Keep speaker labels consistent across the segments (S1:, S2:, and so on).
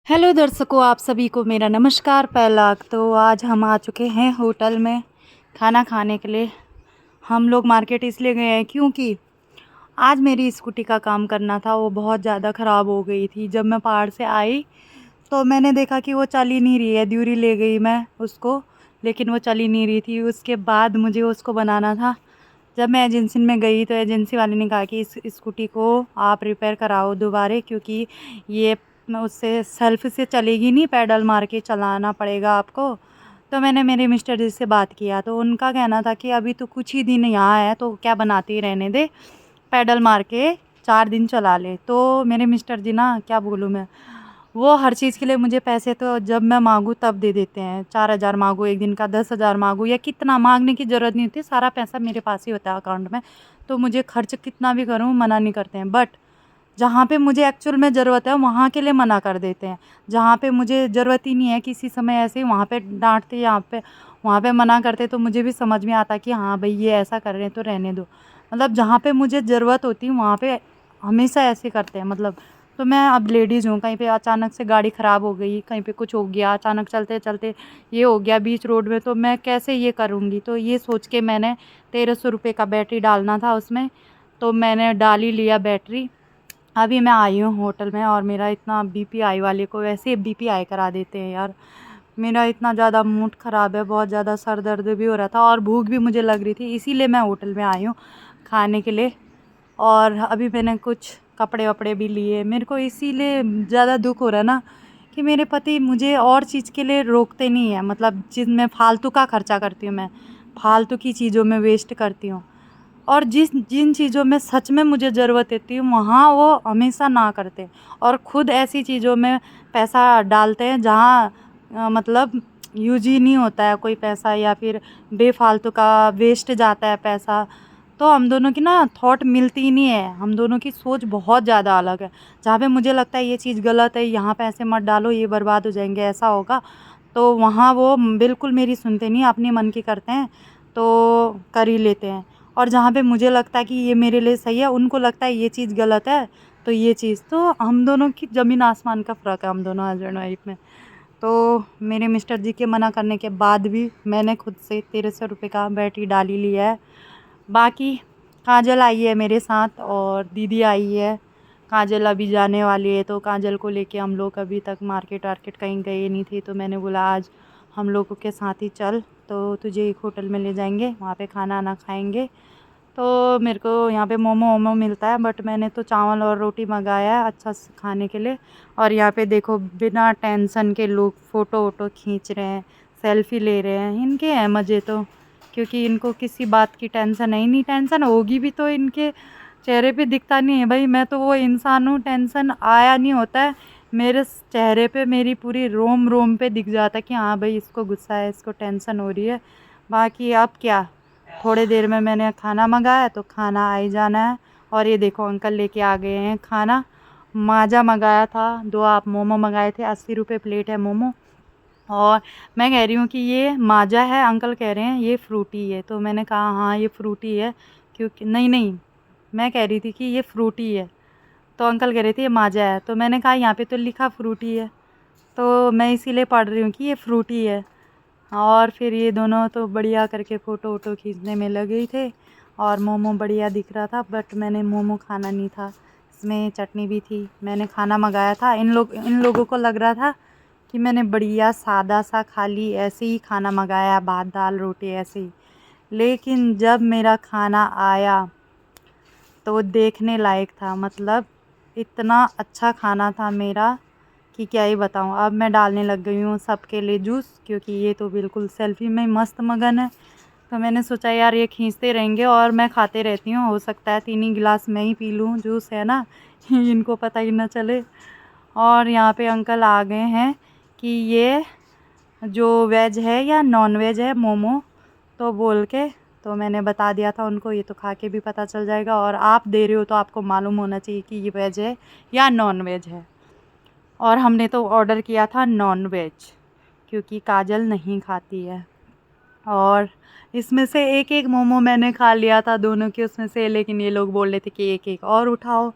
S1: Hello दर्शकों, आप सभी को मेरा नमस्कार। पहला तो आज हम आ चुके हैं होटल में खाना खाने के लिए। हम लोग मार्केट इसलिए गए हैं क्योंकि आज मेरी स्कूटी का काम करना था, वो बहुत ज़्यादा ख़राब हो गई थी। जब मैं पहाड़ से आई तो मैंने देखा कि वो चल ही नहीं रही है। ड्यूरी ले गई मैं उसको, लेकिन वो चल ही नहीं रही थी। उसके बाद मुझे उसको बनाना था। जब मैं एजेंसी में गई तो एजेंसी वाले ने कहा कि इस स्कूटी को आप रिपेयर कराओ दोबारा, क्योंकि ये उससे सेल्फ से चलेगी नहीं, पैडल मार के चलाना पड़ेगा आपको। तो मैंने मेरे मिस्टर जी से बात किया तो उनका कहना था कि अभी तो कुछ ही दिन यहाँ है तो क्या बनाती रहने दे, पैडल मार के 4 दिन चला ले। तो मेरे मिस्टर जी ना, क्या बोलूँ मैं, वो हर चीज़ के लिए मुझे पैसे तो जब मैं मांगूँ तब दे देते हैं। 4,000 मांगूँ एक दिन का, 10,000 मांगूँ या कितना मांगने की ज़रूरत नहीं होती, सारा पैसा मेरे पास ही होता है अकाउंट में। तो मुझे खर्च कितना भी करूँ मना नहीं करते हैं। बट जहाँ पे मुझे एक्चुअल में ज़रूरत है वहाँ के लिए मना कर देते हैं। जहाँ पे मुझे ज़रूरत ही नहीं है किसी समय, ऐसे ही वहाँ पे डाँटते, यहाँ पे वहाँ पे मना करते, तो मुझे भी समझ में आता कि हाँ भई ये ऐसा कर रहे हैं तो रहने दो। मतलब जहाँ पे मुझे ज़रूरत होती है वहाँ पे हमेशा ऐसे करते हैं मतलब। तो मैं अब लेडीज़ हूँ, कहीं पे अचानक से गाड़ी ख़राब हो गई, कहीं पे कुछ हो गया, अचानक चलते-चलते ये हो गया बीच रोड में, तो मैं कैसे ये करूँगी? तो ये सोच के मैंने 1,300 रुपए का बैटरी डालना था उसमें, तो मैंने डाल ही लिया बैटरी। अभी मैं आई हूँ होटल में और मेरा इतना बीपी वाले को वैसे ही बीपी करा देते हैं यार। मेरा इतना ज़्यादा मूड ख़राब है, बहुत ज़्यादा सर दर्द भी हो रहा था और भूख भी मुझे लग रही थी, इसीलिए मैं होटल में आई हूँ खाने के लिए। और अभी मैंने कुछ कपड़े-वपड़े भी लिए। मेरे को इसीलिए ज़्यादा दुःख हो रहा है ना कि मेरे पति मुझे और चीज़ के लिए रोकते नहीं हैं, मतलब जिनमें फ़ालतू का खर्चा करती हूँ मैं, फ़ालतू की चीज़ों में वेस्ट करती हूँ। और जिन चीज़ों में सच में मुझे ज़रूरत होती है वहाँ वो हमेशा ना करते, और ख़ुद ऐसी चीज़ों में पैसा डालते हैं जहाँ मतलब यूज़ ही नहीं होता है कोई पैसा, या फिर बेफ़ालतू का वेस्ट जाता है पैसा। तो हम दोनों की ना थॉट मिलती ही नहीं है, हम दोनों की सोच बहुत ज़्यादा अलग है। जहाँ पे मुझे लगता है ये चीज़ गलत है, यहाँ पैसे मत डालो, ये बर्बाद हो जाएँगे, ऐसा होगा, तो वहाँ वो बिल्कुल मेरी सुनते नहीं, अपने मन की करते हैं, तो कर ही लेते हैं। और जहाँ पे मुझे लगता है कि ये मेरे लिए सही है, उनको लगता है ये चीज़ गलत है, तो ये चीज़, तो हम दोनों की ज़मीन आसमान का फ़र्क है, हम दोनों हस्बैंड वाइफ में। तो मेरे मिस्टर जी के मना करने के बाद भी मैंने खुद से 1,300 रुपए का बैटरी डाल ही लिया है। बाकी काजल आई है मेरे साथ और दीदी आई है। काजल अभी जाने वाली है, तो काजल को लेके हम लोग अभी तक मार्केट वार्केट कहीं गए नहीं थे, तो मैंने बोला आज हम लोगों के साथ ही चल, तो तुझे एक होटल में ले जाएंगे, वहाँ पे खाना वाना खाएंगे। तो मेरे को यहाँ पे मोमो वोमो मिलता है, बट मैंने तो चावल और रोटी मंगाया है अच्छा खाने के लिए। और यहाँ पे देखो बिना टेंशन के लोग फ़ोटो वोटो खींच रहे हैं, सेल्फ़ी ले रहे हैं, इनके हैं मज़े तो, क्योंकि इनको किसी बात की टेंशन है ही नहीं। टेंशन होगी भी तो इनके चेहरे पे दिखता नहीं है भाई, मैं तो वो इंसान हूँ, टेंशन आया नहीं होता है मेरे चेहरे पे, मेरी पूरी रोम रोम पे दिख जाता है कि हाँ भाई इसको गुस्सा है, इसको टेंशन हो रही है। बाकी अब क्या, थोड़ी देर में मैंने खाना मंगाया तो खाना आ ही जाना है। और ये देखो अंकल लेके आ गए हैं खाना। माजा मंगाया था, 2 आप मोमो मंगाए थे, 80 रुपये प्लेट है मोमो। और मैं कह रही हूँ कि ये माजा है, अंकल कह रहे हैं ये फ्रूटी है, तो मैंने कहा हाँ ये फ्रूटी है, क्योंकि नहीं नहीं, मैं कह रही थी कि ये फ्रूटी है, तो अंकल कह रहे थे ये माजा है, तो मैंने कहा यहाँ पे तो लिखा फ्रूटी है, तो मैं इसीलिए पढ़ रही हूँ कि ये फ्रूटी है। और फिर ये दोनों तो बढ़िया करके फ़ोटो वोटो खींचने में लगे ही थे, और मोमो बढ़िया दिख रहा था, बट मैंने मोमो खाना नहीं था, इसमें चटनी भी थी। मैंने खाना मंगाया था, इन लोगों को लग रहा था कि मैंने बढ़िया सादा सा खाली ऐसे ही खाना मंगाया, भात दाल रोटी ऐसे ही। लेकिन जब मेरा खाना आया तो देखने लायक था, मतलब इतना अच्छा खाना था मेरा कि क्या ही बताऊँ। अब मैं डालने लग गई हूँ सबके लिए जूस, क्योंकि ये तो बिल्कुल सेल्फ़ी में मस्त मगन है। तो मैंने सोचा यार ये खींचते रहेंगे और मैं खाते रहती हूँ, हो सकता है 3 ही गिलास मैं ही पी लूँ, जूस है ना इनको पता ही ना चले। और यहाँ पे अंकल आ गए हैं कि ये जो वेज है या नॉन वेज है मोमो, तो बोल के, तो मैंने बता दिया था उनको, ये तो खा के भी पता चल जाएगा, और आप दे रहे हो तो आपको मालूम होना चाहिए कि ये वेज है या नॉन वेज है। और हमने तो ऑर्डर किया था नॉन वेज, क्योंकि काजल नहीं खाती है। और इसमें से एक-एक मोमो मैंने खा लिया था दोनों के उसमें से, लेकिन ये लोग बोल रहे थे कि एक-एक और उठाओ।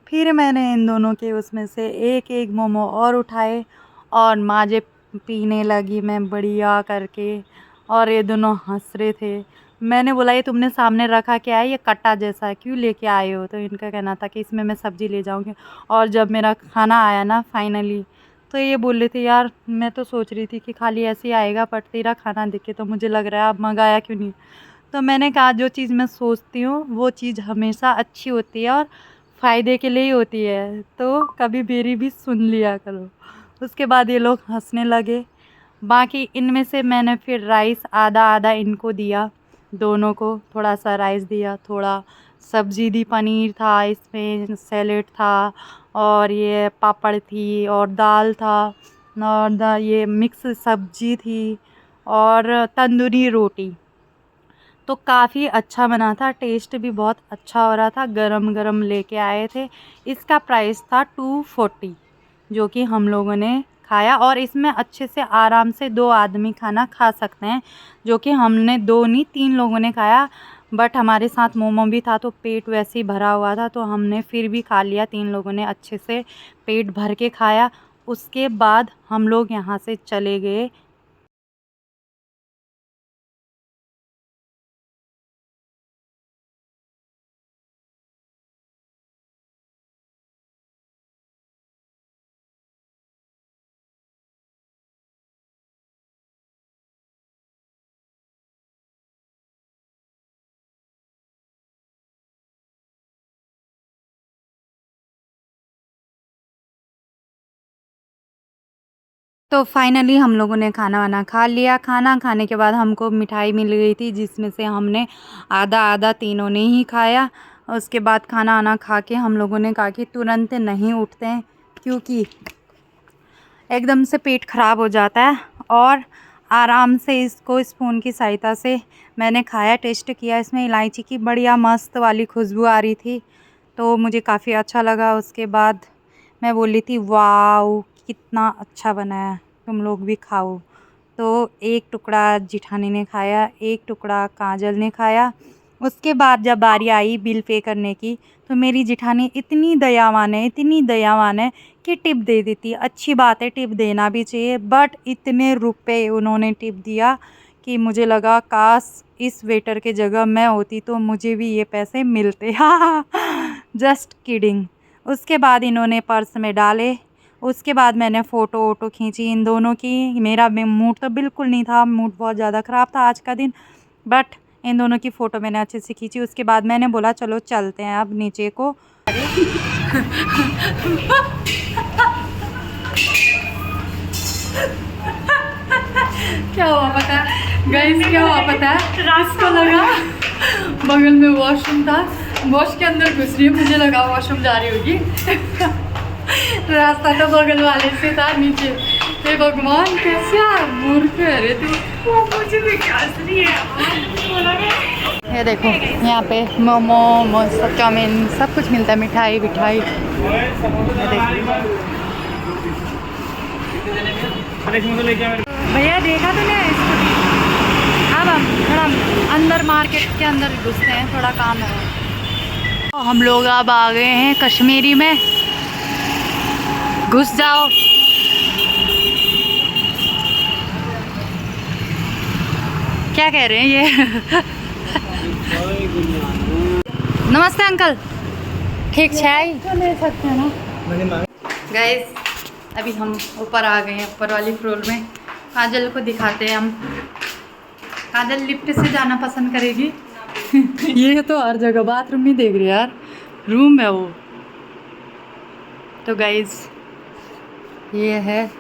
S1: फिर मैंने इन दोनों के उसमें से एक एक मोमो और उठाए और माजे पीने लगी मैं बढ़िया करके। और ये दोनों हंस रहे थे। मैंने बोला ये तुमने सामने रखा क्या है, ये कट्टा जैसा है, क्यों लेके आए हो? तो इनका कहना था कि इसमें मैं सब्ज़ी ले जाऊंगी। और जब मेरा खाना आया ना फाइनली, तो ये बोल रहे थे यार मैं तो सोच रही थी कि खाली ऐसे ही आएगा, बट तेरा खाना देख के तो मुझे लग रहा है अब मंगाया क्यों नहीं। तो मैंने कहा जो चीज़ मैं सोचती हूँ वो चीज़ हमेशा अच्छी होती है और फ़ायदे के लिए ही होती है, तो कभी मेरी भी सुन लिया करो। उसके बाद ये लोग हंसने लगे। बाकी इनमें से मैंने फिर राइस आधा आधा इनको दिया, दोनों को थोड़ा सा राइस दिया, थोड़ा सब्ज़ी दी, पनीर था इसमें, सैलेड था और ये पापड़ थी और दाल था और ये मिक्स सब्ज़ी थी और तंदूरी रोटी। तो काफ़ी अच्छा बना था, टेस्ट भी बहुत अच्छा हो रहा था, गरम गरम लेके आए थे। इसका प्राइस था 240, जो कि हम लोगों ने खाया। और इसमें अच्छे से आराम से 2 आदमी खाना खा सकते हैं, जो कि हमने 2 नहीं 3 लोगों ने खाया। बट हमारे साथ मोमो भी था तो पेट वैसे ही भरा हुआ था, तो हमने फिर भी खा लिया। 3 लोगों ने अच्छे से पेट भर के खाया। उसके बाद हम लोग यहाँ से चले गए। तो फाइनली हम लोगों ने खाना वाना खा लिया। खाना खाने के बाद हमको मिठाई मिल गई थी, जिसमें से हमने आधा आधा तीनों ने ही खाया। उसके बाद खाना वाना खा के हम लोगों ने कहा कि तुरंत नहीं उठते हैं, क्योंकि एकदम से पेट ख़राब हो जाता है। और आराम से इसको स्पून की सहायता से मैंने खाया, टेस्ट किया। इसमें इलायची की बढ़िया मस्त वाली खुशबू आ रही थी, तो मुझे काफ़ी अच्छा लगा। उसके बाद मैं बोली थी वाओ कितना अच्छा बना है, तुम लोग भी खाओ। तो एक टुकड़ा जिठानी ने खाया, एक टुकड़ा काजल ने खाया। उसके बाद जब बारी आई बिल पे करने की, तो मेरी जिठानी इतनी दयावान है, इतनी दयावान है कि टिप दे देती। अच्छी बात है, टिप देना भी चाहिए, बट इतने रुपए उन्होंने टिप दिया कि मुझे लगा काश इस वेटर के जगह मैं होती तो मुझे भी ये पैसे मिलते। Just kidding. उसके बाद इन्होंने पर्स में डाले। उसके बाद मैंने फ़ोटो वोटो खींची इन दोनों की। मेरा मूड तो बिल्कुल नहीं था, मूड बहुत ज़्यादा ख़राब था आज का दिन, बट इन दोनों की फ़ोटो मैंने अच्छे से खींची। उसके बाद मैंने बोला चलो चलते हैं अब नीचे को। क्या हुआ पता है गाइस, क्या हुआ पता है, रास्ता लगा बगल में वॉशरूम था, वॉश के अंदर घुस रही है, मुझे लगा वॉशरूम जा रही होगी। रास्ता तो बगल वाले से था नीचे। हे भगवान कैसे मूर्ख है रे तू, मुझे भी रही है। ये देखो यहाँ पे मोमो सब चाउमीन सब कुछ मिलता है, मिठाई विठाई। भैया देखा तो नहीं स्कूटी। अब हम थोड़ा अंदर मार्केट के अंदर घुसते हैं, थोड़ा काम है। तो हम लोग अब आ गए हैं कश्मीरी में, घुस जाओ। क्या कह रहे हैं ये? नमस्ते अंकल, ठीक चाय ले सकते हैं ना गाइस। अभी हम ऊपर आ गए हैं, ऊपर वाली फ्लोर में। काजल को दिखाते हैं हम। काजल लिफ्ट से जाना पसंद करेगी। ये तो हर जगह बाथरूम नहीं देख रही यार, रूम है वो। तो गाइस ये है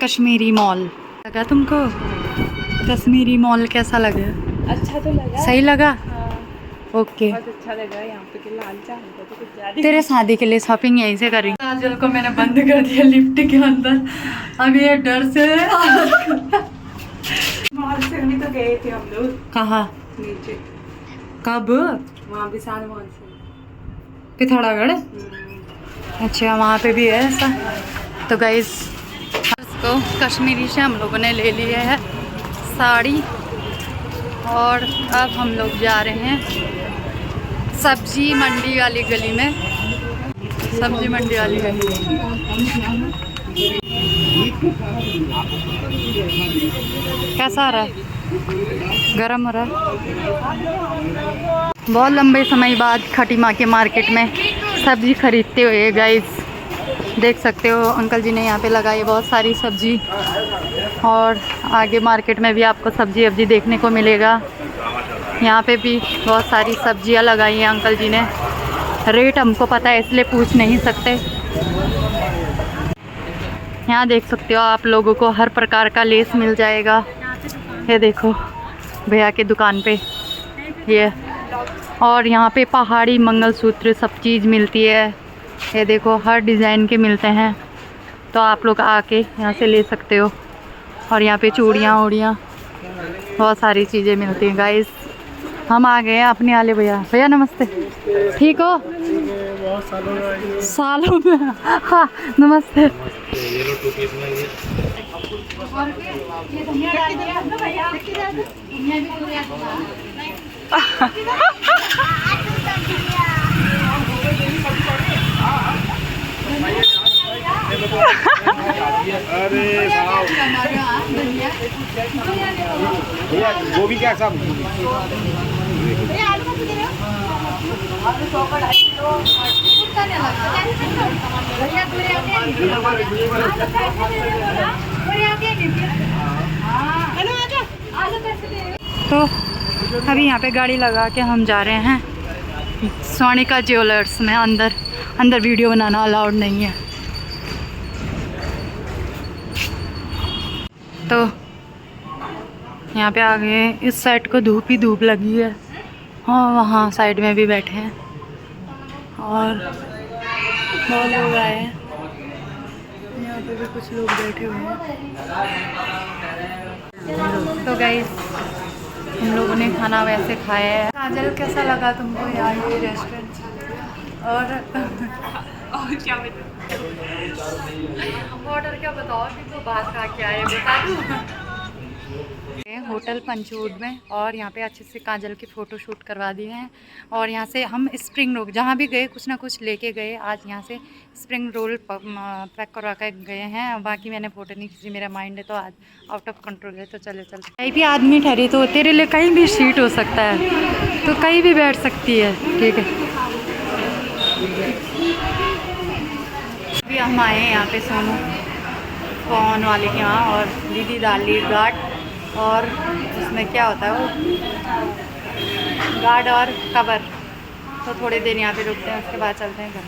S1: कश्मीरी मॉल। लगा तुमको कश्मीरी मॉल कैसा लगा?
S2: अच्छा तो लगा,
S1: सही लगा।
S2: हाँ,
S1: ओके
S2: बहुत अच्छा लगा। यहाँ पे के लाल चाय तो कुछ ज्यादा।
S1: तेरे शादी के लिए शॉपिंग यहीं से करेंगे। काजल को मैंने बंद कर दिया लिफ्ट के अंदर, अब ये डर से
S2: मॉल से भी तो गए थे हम लोग
S1: कहाँ,
S2: नीचे,
S1: कब?
S2: वहाँ विशाल मॉल से।
S1: पिथौरागढ़। अच्छा वहाँ पे भी है ऐसा। तो गाइस इसको कश्मीरी से हम लोगों ने ले लिए है साड़ी, और अब हम लोग जा रहे हैं सब्जी मंडी वाली गली में। सब्जी मंडी वाली है। कैसा आ रहा है? गरम हो रहा है। बहुत लंबे समय बाद खटीमा के मार्केट में सब्जी खरीदते हुए गाइस देख सकते हो, अंकल जी ने यहाँ पे लगाई है बहुत सारी सब्जी। और आगे मार्केट में भी आपको सब्जी अब्जी देखने को मिलेगा। यहाँ पे भी बहुत सारी सब्जियाँ लगाई हैं अंकल जी ने। रेट हमको पता है इसलिए पूछ नहीं सकते। यहाँ देख सकते हो आप लोगों को हर प्रकार का लेस मिल जाएगा। ये देखो भैया के दुकान पे ये, और यहाँ पे पहाड़ी मंगलसूत्र सब चीज़ मिलती है। ये देखो हर डिज़ाइन के मिलते हैं, तो आप लोग आके यहाँ से ले सकते हो। और यहाँ पे चूड़ियाँ उड़ियाँ बहुत सारी चीज़ें मिलती हैं गाइस। हम आ गए हैं अपने वाले भैया। भैया नमस्ते, ठीक हो? सालों में हाँ नमस्ते।
S3: भैया गोभी क्या सब
S1: तो अभी यहाँ पे गाड़ी लगा के हम जा रहे हैं सोनिका ज्वेलर्स में। अंदर वीडियो बनाना अलाउड नहीं है। तो यहाँ पे आ गए। इस साइड को धूप ही धूप लगी है। हाँ वहाँ साइड में भी बैठे हैं और बहुत लोग आए हैं। यहाँ पे भी कुछ लोग बैठे हुए हैं। तो गाइस हम लोगों ने खाना वैसे खाया है। काजल कैसा लगा तुमको यार ये रेस्टोरेंट? और
S2: क्या बताऊं?
S1: ऑर्डर क्या बताओ कि तो बात खा के आए बता दूँ। होटल पंचवूड में, और यहाँ पे अच्छे से काजल की फ़ोटो शूट करवा दिए हैं। और यहाँ से हम स्प्रिंग रोल जहाँ भी गए कुछ ना कुछ लेके गए। आज यहाँ से स्प्रिंग रोल पैक करवा कर गए हैं। बाकी मैंने फ़ोटो नहीं खींची, मेरा माइंड है तो आज आउट ऑफ कंट्रोल है। तो चले कहीं भी आदमी ठहरे तो तेरे लिए कहीं भी सीट हो सकता है, तो कहीं भी बैठ सकती है। ठीक है अभी हम आए हैं यहाँ पे सोनू फोन वाले के यहाँ, और दीदी डाल ली गार्ड। और उसमें क्या होता है वो गार्ड और कवर। तो थोड़ी देर यहाँ पे रुकते हैं, उसके बाद चलते हैं घर।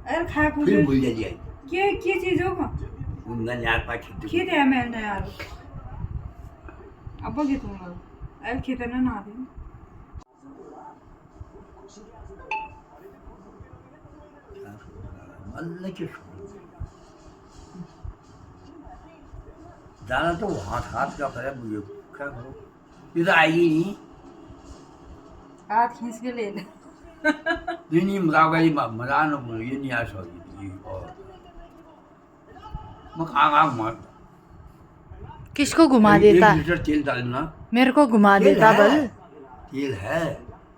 S2: अरे खा कुछ
S3: फिर भूल जाइए
S2: क्या चीज होगा
S3: उनका यार पाछी
S2: खेत है मैंने यार अब घेतो अरे खेताना ना दे
S3: अल्लाह के जाना तो हाथ का करे मुझे क्या करो, ये तो आएगी नहीं।
S2: हाथ खींच के ले ले
S3: नहीं मजा ना बोलो, ये नहीं आ सकती। और मैं आग मार
S1: किसको घुमा देता?
S3: 1 लीटर तेल डालना।
S1: मेरे को घुमा देता बल।
S3: तेल है,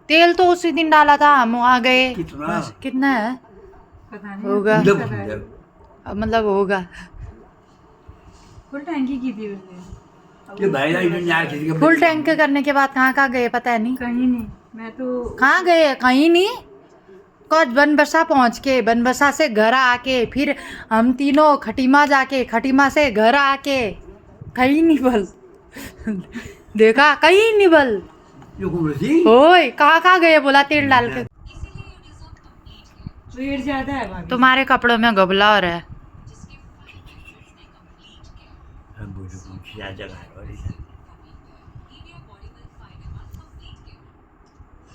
S1: तेल तो उसी दिन डाला था, हम आ गए।
S3: कितना
S1: कितना है
S2: पता नहीं
S1: होगा?
S3: मतलब
S1: होगा
S2: फुल टैंकी की थी उसने।
S3: ये भाई यार किसी के
S1: फुल टैंक करने के बाद कहाँ गए पता है नहीं।
S2: कहीं नहीं, मैं तो
S1: कहाँ गए? कहीं नहीं। कद बनबसा पहुँच के, बनबसा से घर आके, फिर हम तीनों खटीमा जाके, खटीमा से घर आके, कहीं नहीं बल। देखा कहीं नहीं बल। ओए कहाँ गए बोला तेल डाल के।
S2: वेट ज्यादा है भाभी।
S1: तुम्हारे कपड़ों में गबला हो रहा है।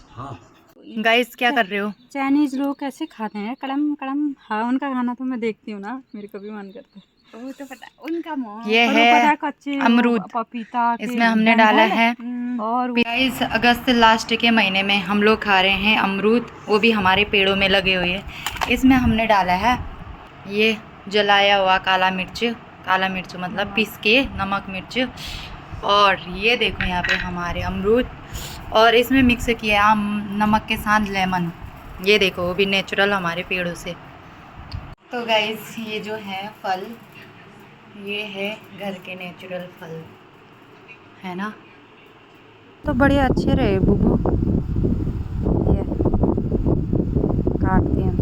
S3: हाँ
S1: गाइस क्या कर रहे हो?
S2: चाइनीज लोग कैसे खाते हैं कड़म कड़म। हाँ उनका खाना तो मैं देखती हूँ ना, मेरे को भी मन करता है। वो तो पता उनका मुँह
S1: ये
S2: और
S1: है
S2: वो पता कच्चे
S1: अमरूद,
S2: पपीता के
S1: इसमें हमने डाला है।
S2: और
S1: गाइस अगस्त लास्ट के महीने में हम लोग खा रहे हैं अमरूद, वो भी हमारे पेड़ों में लगे हुए हैं। इसमें हमने डाला है ये जलाया हुआ काला मिर्च मतलब पीस के नमक मिर्च। और ये देखो यहाँ पे हमारे अमरूद, और इसमें मिक्स किया आम नमक के साथ लेमन। ये देखो वो भी नेचुरल हमारे पेड़ों से। तो गाइस ये जो है फल, ये है घर के नेचुरल फल, है ना। तो बड़े अच्छे रहे बुबू, ये काटते हैं।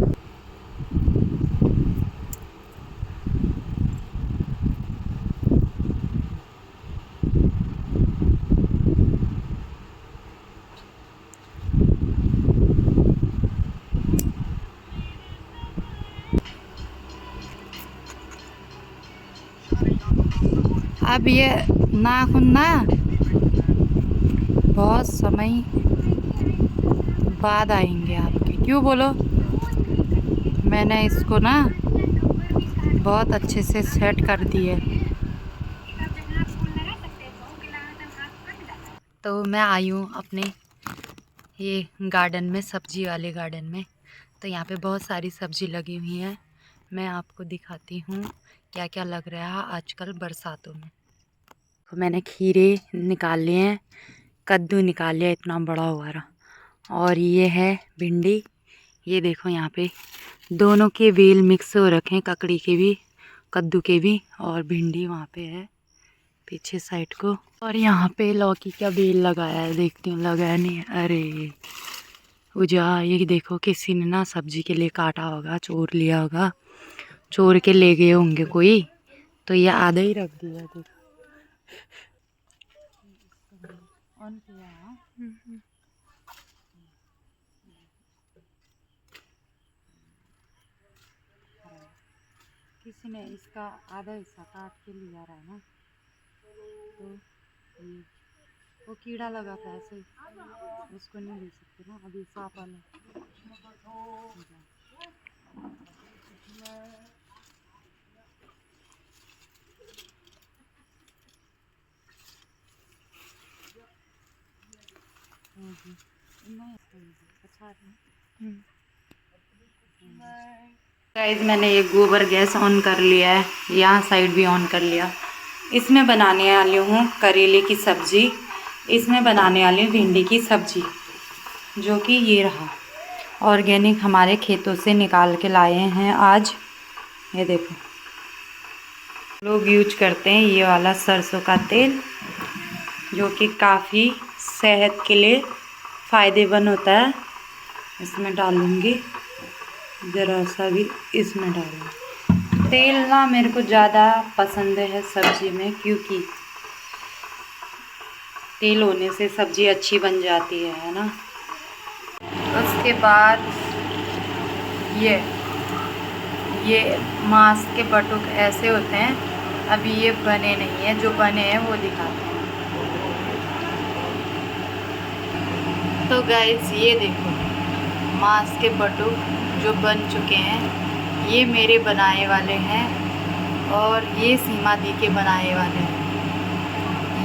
S1: अब ये नाखून ना बहुत समय बाद आएंगे आपके, क्यों बोलो। मैंने इसको ना बहुत अच्छे से सेट कर दिए। तो मैं आई हूँ अपने ये गार्डन में, सब्जी वाले गार्डन में। तो यहाँ पे बहुत सारी सब्जी लगी हुई है, मैं आपको दिखाती हूँ क्या क्या लग रहा है आजकल बरसातों में। तो मैंने खीरे निकाल लिए हैं, कद्दू निकाल लिया इतना बड़ा हुआ रहा, और ये है भिंडी। ये देखो यहाँ पे दोनों के बेल मिक्स हो रखे हैं, ककड़ी के भी कद्दू के भी, और भिंडी वहाँ पे है पीछे साइड को। और यहाँ पे लौकी का बेल लगाया है, देखती हूँ लगाया नहीं है। अरे उजा, ये देखो किसी ने ना सब्जी के लिए काटा होगा, चोर लिया होगा, चोर के ले गए होंगे कोई, तो ये आधा ही रख दिया। देखो ऑन किया, किसी ने इसका आधा हिस्सा काट के लिया रहा है ना, तो ये वो कीड़ा लगा था ऐसे ही, उसको नहीं ले सकते ना अभी साफ वाला। गाइस मैंने ये गोबर गैस ऑन कर लिया है, यहाँ साइड भी ऑन कर लिया। इसमें बनाने वाली हूँ करेले की सब्ज़ी, इसमें बनाने वाली हूँ भिंडी की सब्ज़ी, जो कि ये रहा ऑर्गेनिक हमारे खेतों से निकाल के लाए हैं आज। ये देखो लोग यूज करते हैं ये वाला सरसों का तेल, जो कि काफ़ी सेहत के लिए फ़ायदेमंद होता है। इसमें डालूँगी ज़रा सा भी, इसमें डालूँगी तेल ना, मेरे को ज़्यादा पसंद है सब्ज़ी में, क्योंकि तेल होने से सब्ज़ी अच्छी बन जाती है ना। उसके बाद ये मांस के बटुक ऐसे होते हैं, अभी ये बने नहीं हैं, जो बने हैं वो दिखाते हैं। तो गाइस ये देखो मांस के बटुक जो बन चुके हैं, ये मेरे बनाए वाले हैं, और ये सीमा दी के बनाए वाले हैं।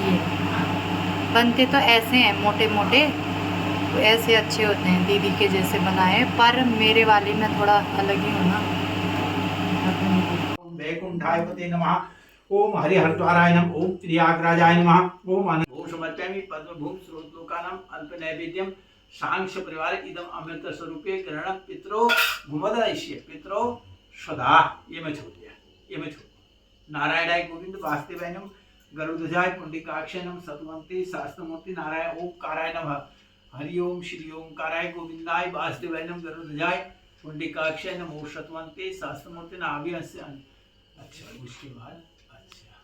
S1: ये बनते तो ऐसे हैं मोटे मोटे, तो ऐसे अच्छे होते हैं दीदी के जैसे बनाए, पर मेरे वाले में थोड़ा अलग ही होना।
S4: वैकुंठायपते नमः। ओम हरिहरद्वाराय नमः। ओम त्रियागराजाय नमः। ओम भूषमर्प्यामि पद्मभूम स्रोतलोकानां अल्प नैवेद्यम सांक्ष परिवार इदम अमृत स्वरूपे ग्रहण पितरो भूमदयिष्ये पितरो सदा। ये मैं छोड़ दिया, ये मैं छोड़। नारायणाय गोविंद वासुदेवाय गरुड़ध्वजाय पुंडरीकाक्षाय नमः सतमंत्री शास्त्रमूर्ति नारायण ओंकाराय नमः। हरि ओम श्री ओंकाराय गोविंदाय वासुदेवाय गरुड़ध्वजाय पुंडरीकाक्षाय नमः शतवंते शास्त्रमूर्ति नाभि। अच्छा उसके बाद अच्छा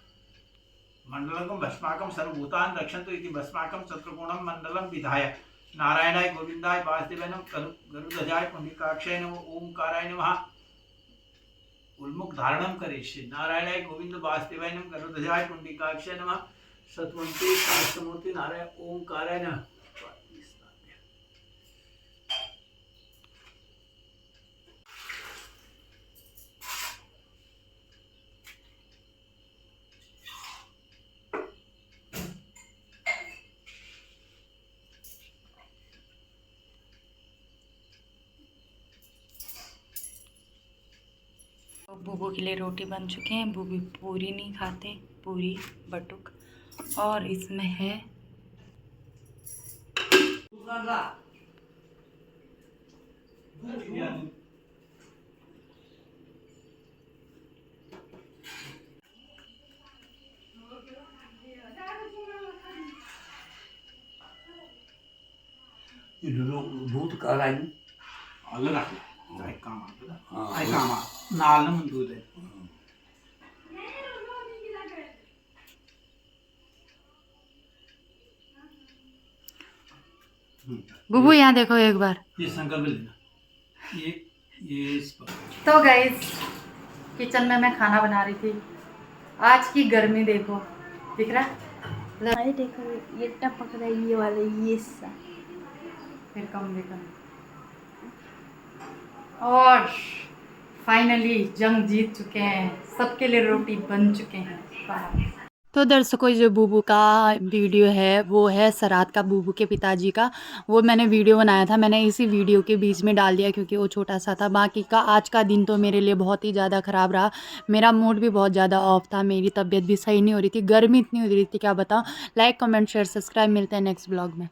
S4: मंडलकम भस्माकम सर्वभूतान रक्षन्तु इति भस्माकम चतुर्कोणम मंडलम विधाय नारायणाय गोविंदाय वासुदेवाय गरुड़ध्वजाय पुंडरीकाक्षाय नमः ओंकाराय नमः। उन्मुख धारणम करिष्ये नारायणाय गोविंद वासुदेवाय गरुड़ध्वजाय पुंडरीकाक्षाय नमः शतवंते शास्त्रमूर्ति नारायण ओंकाराय नमः।
S1: बूबू के लिए रोटी बन चुके हैं, बूबू पूरी नहीं खाते, पूरी बटुक, और इसमें है
S3: ये दूध काढा आहे
S4: आलं राखलं काय काम आपलं
S3: हां.
S4: काय काम नालं म्हणून दूध आहे
S1: बुबू यहाँ देखो एक बार।
S4: ये संकल्प लेना ये इस पर
S1: तो गाइस किचन में मैं खाना बना रही थी। आज की गर्मी देखो, दिख रहा?
S2: अरे देखो ये टपक रहा है, ये वाला ये सा।
S1: फिर कम देखा। और फाइनली जंग जीत चुके हैं, सबके लिए रोटी बन चुके हैं बाहर। तो दर्शकों, जो बूबू का वीडियो है वो है सरात का, बूबू के पिताजी का। वो मैंने वीडियो बनाया था, मैंने इसी वीडियो के बीच में डाल दिया क्योंकि वो छोटा सा था। बाकी का आज का दिन तो मेरे लिए बहुत ही ज़्यादा ख़राब रहा। मेरा मूड भी बहुत ज़्यादा ऑफ था, मेरी तबीयत भी सही नहीं हो रही थी, गर्मी इतनी हो रही थी क्या बताऊँ। लाइक कमेंट शेयर सब्सक्राइब, मिलते हैं नेक्स्ट ब्लॉग में।